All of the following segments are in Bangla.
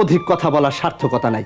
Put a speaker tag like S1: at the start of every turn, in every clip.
S1: অধিক কথা বলার সার্থকতা নাই।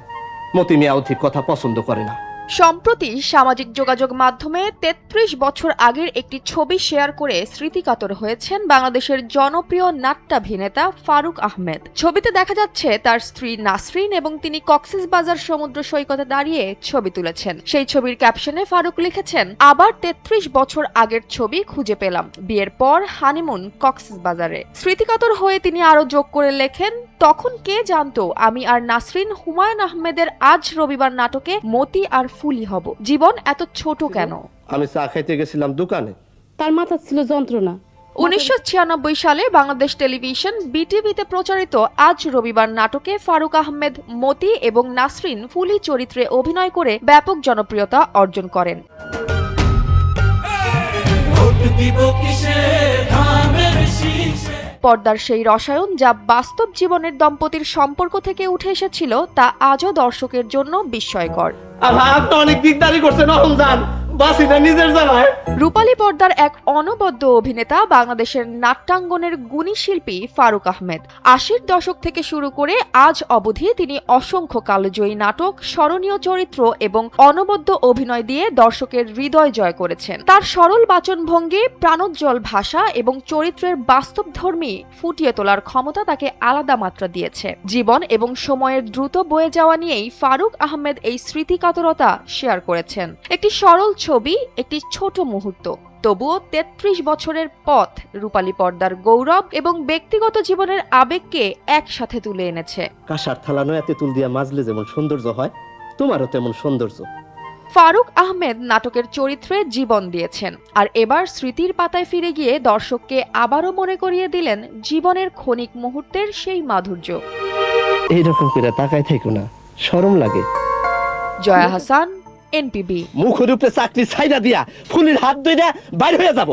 S1: মতি মিয়া অধিক কথা পছন্দ করে না।
S2: সম্প্রতি সামাজিক যোগাযোগ মাধ্যমে ৩৩ বছর আগের একটি ছবি শেয়ার করে স্মৃতিকাতর হয়েছেন বাংলাদেশের জনপ্রিয় নাট্যাভিনেতা ফারুক আহমেদ। ছবিতে দেখা যাচ্ছে তার স্ত্রী নাসরিন এবং তিনি কক্সবাজার সমুদ্র সৈকতে দাঁড়িয়ে ছবি তুলেছেন। সেই ছবির ক্যাপশনে ফারুক লিখেছেন, আবার ৩৩ বছর আগের ছবি খুঁজে পেলাম, বিয়ের পর হানিমুন কক্সবাজারে। স্মৃতিকাতর হয়ে তিনি আরো যোগ করে লেখেন, তখন কে জানতো আমি আর নাসরিন হুমায়ুন আহমেদের আজ রবিবার নাটকে মতি আর ফুলি হব। জীবন এত ছোট কেন?
S1: আমি চা খাইতে গেছিলাম দোকানে,
S3: তার মাথা ছিল যন্ত্রণা।
S2: ১৯৯৬ সালে বাংলাদেশ টেলিভিশন বিটিভিতে প্রচারিত আজ রবিবার নাটকে ফারুক আহমেদ মতি এবং নাসরিন ফুলি চরিত্রে অভিনয় করে ব্যাপক জনপ্রিয়তা অর্জন করেন। পর্দার সেই রসায়ন যা বাস্তব জীবনের দম্পতির সম্পর্ক থেকে উঠে এসেছিল তা আজও দর্শকের জন্য বিস্ময়কর।
S1: অনেক দিকদারি করছেন, নিজের জায়গায়।
S2: রূপালী পর্দার এক অনবদ্য অভিনেতা বাংলাদেশের নাট্যাঙ্গনের গুণী শিল্পী ফারুক আহমেদ। ৮০-র দশক থেকে শুরু করে আজ অবধি তিনি অসংখ্য কালজয়ী নাটক, স্মরণীয় চরিত্র এবং অনবদ্য অভিনয় দিয়ে দর্শকের হৃদয় জয় করেছেন। তার সরল বাচনভঙ্গি, প্রাণোজ্জ্বল ভাষা এবং চরিত্রের বাস্তবধর্মী ফুটিয়ে তোলার ক্ষমতা তাকে আলাদা মাত্রা দিয়েছে। জীবন এবং সময়ের দ্রুত বয়ে যাওয়া নিয়েই ফারুক আহমেদ এই স্মৃতিকাতরতা শেয়ার করেছেন। একটি সরল ছবি, একটি ছোট মুহূর্ত, তবুও ৩৩ বছরের পথ রূপালী পর্দার গৌরব এবং ব্যক্তিগত জীবনের আবেগকে একসাথে তুলে এনেছে।
S1: কাঁসার থালা নয় তেঁতুল দিয়া মাজলে যেমন সৌন্দর্য হয়, তোমারও তেমন সৌন্দর্য।
S2: ফারুক আহমেদ নাটকের চরিত্রে জীবন দিয়েছেন, আর এবার স্মৃতির পাতায় ফিরে গিয়ে দর্শককে আবারও মনে করিয়ে দিলেন জীবনের ক্ষণিক মুহূর্তের সেই মাধুর্য।
S1: এইরকম করে তাকায় থেকো না, শরম লাগে।
S2: জয়া হাসান, এনপিবি।
S1: মুখের উপরে চাকরি ছাইরা দিয়া ফুলির হাত ধইরা বাইর হয়ে যাব।